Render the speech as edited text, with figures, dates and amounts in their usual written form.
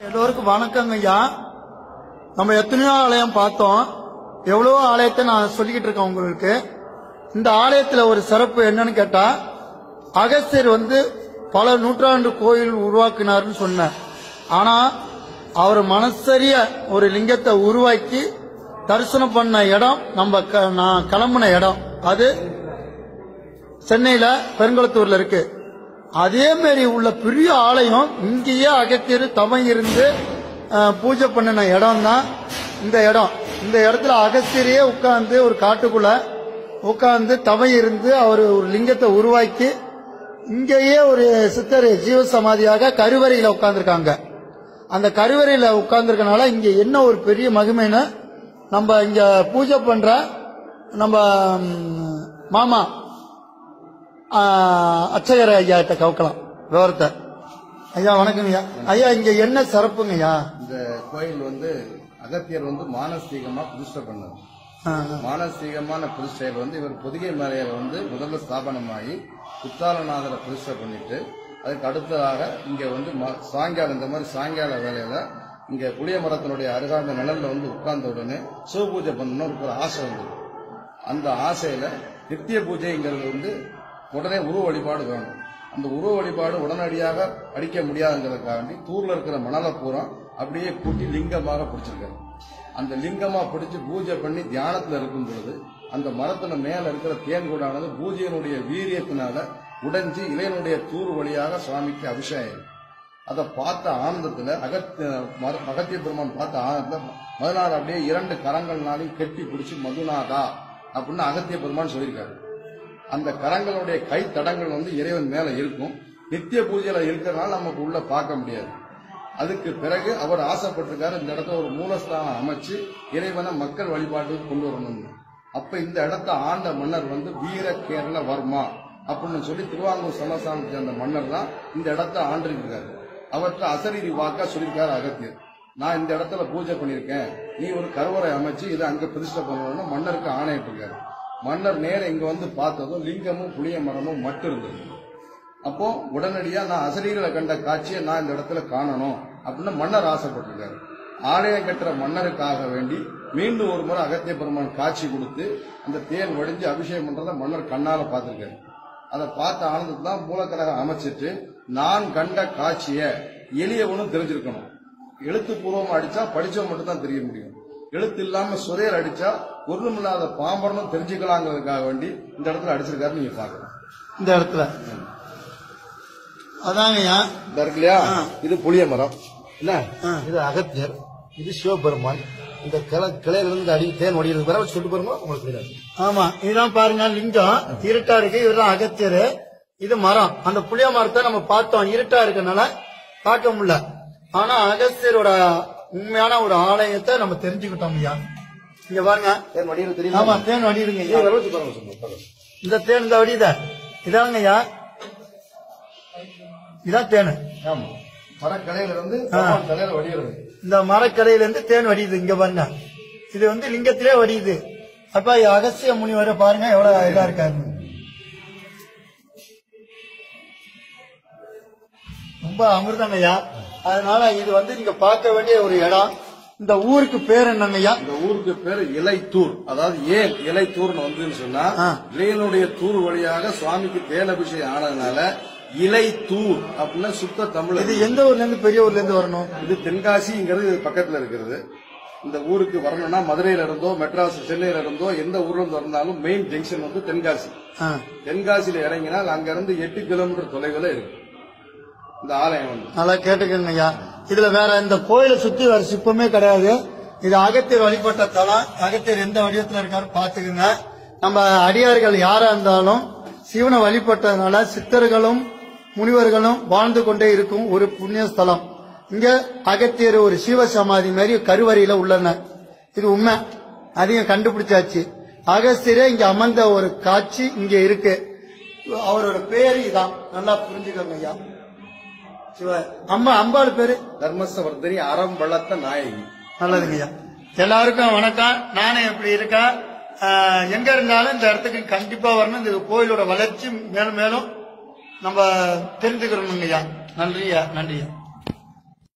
எல்லோருக்கும் வணக்கங்க ஐயா. நம்ம எத்தனையோ ஆலயம் பார்த்தோம், எவ்வளவோ ஆலயத்தை நான் சொல்லிக்கிட்டு இருக்கேன் உங்களுக்கு. இந்த ஆலயத்துல ஒரு சிறப்பு என்னன்னு கேட்டா, அகஸ்தியர் பல நூற்றாண்டு கோயில் உருவாக்கினார்னு சொன்னேன். ஆனா அவர் மனசரிய ஒரு லிங்கத்தை உருவாக்கி தரிசனம் பண்ண இடம் நான் கிளம்புன இடம் அது சென்னையில பெருங்குளத்தூர்ல இருக்கு. அதே மாதிரி உள்ள பெரிய ஆலயம் இங்கேயே அகத்தியர் தவம் இருந்து பூஜை பண்ணின இடம் தான் இந்த இடம். இந்த இடத்துல அகஸ்தியரே உட்கார்ந்து ஒரு காட்டுக்குள்ள உட்கார்ந்து தவம் இருந்து அவர் ஒரு லிங்கத்தை உருவாக்கி இங்கேயே ஒரு சித்தர் ஜீவசமாதியாக கருவறையில உட்கார்ந்துருக்காங்க. அந்த கருவறையில உட்கார்ந்துருக்கனால இங்க என்ன ஒரு பெரிய மகிமைன்னு நம்ம இங்க பூஜை பண்ற நம்ம மாமா அச்சகர ஐயா கிட்ட கவுக்கலாம் விவரத்தை. ஐயா வணக்கம் ஐயா. ஐயா இங்க என்ன சிறப்புங்க ஐயா? இந்த கோயில் அகத்தியர் மானசீகமா பிரதிஷ்டை பண்ணார். மானசீகமான பிரதிஷ்டையில் இவர் பொதிகை மலையில முதல்ல ஸ்தாபனமாகி குத்தாலநாதரை பிரதிஷ்டை பண்ணிட்டு அதுக்கு அடுத்ததாக இங்க சாயங்காலம் இந்த மாதிரி சாயங்கால வேலையில இங்க புளிய மரத்தினுடைய அருகாந்த நிழல்ல உட்கார்ந்த உடனே சிவ பூஜை பண்ணணும் ஒரு ஆசை வந்தது. அந்த ஆசையில நித்திய பூஜைங்கிறது உடனே உருவ வழிபாடு வேணும். அந்த உருவ வழிபாடு உடனடியாக அடிக்க முடியாதுங்கிறதுக்காண்டி தூர்ல இருக்கிற மணலை பூரா அப்படியே கூட்டி லிங்கமாக பிடிச்சிருக்காரு. அந்த லிங்கமா பிடிச்சு பூஜை பண்ணி தியானத்துல இருக்கும் பொழுது அந்த மரத்துல மேல இருக்கிற தேன்கூடானது பூஜையினுடைய வீரியத்தினால உடைஞ்சு இளையனுடைய தூர் வழியாக சுவாமிக்கு அபிஷேகம். அதை பார்த்த ஆனந்தத்துல அகத்திய பெருமான் பார்த்த ஆனந்தத்துல மறுநாள் அப்படியே 2 கரங்கள்னாலையும் கெட்டி பிடிச்சி மதுநாதா அப்படின்னு அகத்திய பெருமான் சொல்லியிருக்காரு. அந்த கரங்களுடைய கை தடங்கள் இறைவன் மேல இருக்கும். நித்திய பூஜையில இருக்கிறதுனால நமக்கு உள்ள பார்க்க முடியாது. அதுக்கு பிறகு அவர் ஆசைப்பட்டிருக்காரு இந்த இடத்த ஒரு மூலஸ்தானம் அமைச்சு இறைவனை மக்கள் வழிபாட்டுக்கு கொண்டு வரணும். அப்ப இந்த இடத்த ஆண்ட மன்னர் வீர கேரள வர்மா அப்படின்னு சொல்லி திருவாங்கூர் சமஸ்தானத்தை சேர்ந்த மன்னர் தான் இந்த இடத்த ஆண்டிருக்காரு. அவற்றை அசரீரி வாக்கா சொல்லியிருக்காரு அகத்தியர். நான் இந்த இடத்துல பூஜை பண்ணிருக்கேன், நீ ஒரு கருவறை அமைச்சு இதை அங்க பிரதிஷ்டை பண்ணணும்னு மன்னருக்கு ஆணையிட்டு இருக்காரு. மன்னர் நேரம் இங்க பார்த்ததும் லிங்கமும் புளிய மரமும் மட்டும் இருந்தது. அப்போ உடனடியா நான் அசரீரில கண்ட காட்சியை நான் இந்த இடத்துல காணணும் அப்படின்னு மன்னர் ஆசைப்பட்டிருக்காரு. ஆலயம் கட்டுற மன்னருக்காக வேண்டி மீண்டும் ஒரு முறை அகத்திய பெருமான் காட்சி கொடுத்து அந்த தேன் வடிஞ்சு அபிஷேகம் பண்றத மன்னர் கண்ணால பார்த்திருக்காரு. அதை பார்த்த ஆனந்தத்தை தான் மூலக்கரகம் அமைச்சிட்டு நான் கண்ட காட்சிய எளியவனும் தெரிஞ்சிருக்கணும். எழுத்துப்பூர்வமா அடிச்சா படிச்சவன் மட்டும் தான் தெரிய முடியும். எழுத்து இல்லாம சுரையர் அடிச்சா ஒன்றுமில்லாத பாம்பரனும் தெரிஞ்சுக்கலாங்கிறதுக்காக வேண்டி இந்த இடத்துல அடிச்சிருக்காரு. நீங்க பாக்கலாம் இந்த இடத்துல அதாங்கய்யா இருக்கு இல்லையா? இது புளிய மரம் இல்ல, இது அகத்தியர், இது சிவபெருமான். இந்த கிளையிலிருந்து அடி தேன் வடிகிறது வர சொல்லிட்டு பாருங்க உங்களுக்கு. ஆமா இதுதான் பாருங்க லிங்கம் இருட்டா இருக்கு. இதுதான் அகத்தியர், இது மரம். அந்த புளிய மரத்தை நம்ம பார்த்தோம், இருட்டா இருக்கனால பார்க்க முடியல. ஆனா அகஸ்தியரோட உண்மையான ஒரு ஆலயத்தை நம்ம தெரிஞ்சுக்கிட்டோம் ஐயா. இங்க பாருங்க தேன் வடிகிறது தெரியும். ஆமா தேன் வடிடுங்க. இந்த தேன் இந்த வடித இதாங்க ஐயா, இதான் தேனு. ஆமா மரக்கலையிலிருந்து வடிகிறது. இந்த மரக்கலையிலிருந்து தேன் வடியுது. இங்க பாருங்க இது லிங்கத்திலே வடியுது. அப்ப அகஸ்திய முனிவரை பாருங்க எவ்வளவு இதா இருக்காரு. ரொம்ப அமிர்தம் ஐயா. அதனால இது நீங்க பார்க்க வேண்டிய ஒரு இடம். இந்த ஊருக்கு பேர் என்னங்கய்யா? இந்த ஊருக்கு பேர் இலைத்தூர். அதாவது ஏன் இலைத்தூர்னு சொன்னா இளையனுடைய தூர் வழியாக சுவாமிக்கு தேனபிஷேகம் ஆனதுனால இலைத்தூர் அப்படின்னு சுத்த தமிழ். இது எந்த ஊர்ல இருந்து பெரிய ஊர்ல இருந்து வரணும்? இது தென்காசிங்கிறது பக்கத்துல இருக்கிறது. இந்த ஊருக்கு வரணும்னா மதுரையில இருந்தோ மெட்ராஸ் சென்னையில இருந்தோ எந்த ஊர்ல இருந்து வரனாலும் மெயின் ஜங்ஷன் தென்காசி. தென்காசியில இறங்கினால் அங்க இருந்து 8 கிலோமீட்டர் தொலைவில் இருக்கு இந்த ஆலயம். நல்லா கேட்டுக்கங்க ஐயா. இதுல வேற இந்த கோயிலை சுத்தி வேற சிற்பமே கிடையாது. இது அகத்தியர் வழிபட்ட தலம். அகத்தியர் எந்த வடிவத்துல இருக்காரு பாத்துக்குங்க. நம்ம அடியார்கள் யாரா இருந்தாலும் சிவனை வழிபட்டதுனால சித்தர்களும் முனிவர்களும் வாழ்ந்து கொண்டே இருக்கும் ஒரு புண்ணிய ஸ்தலம். இங்க அகத்தியர் ஒரு சிவசமாதி மாதிரி கருவறையில உள்ளன. இது உண்மை, அதையும் கண்டுபிடிச்சாச்சு. அகஸ்தியரே இங்க அமர்ந்த ஒரு காட்சி இங்க இருக்கு. அவரோட பேரு இதான், நல்லா புரிஞ்சுக்கோங்க ஐயா. அம்பாள் பேரு தர்மசவர்தனி அறம் வளர்த்த நாயகி. நல்லதுங்க ஐயா. எல்லாருக்கும் வணக்கம். நானே எப்படி இருக்கேன், எங்க இருந்தாலும் இந்த இடத்துக்கு கண்டிப்பா வரணும். இந்த கோயிலோட வளர்ச்சி மேலும் மேலும் நம்ம தெரிஞ்சுக்கிறோம் ஐயா. நன்றியா, நன்றியா.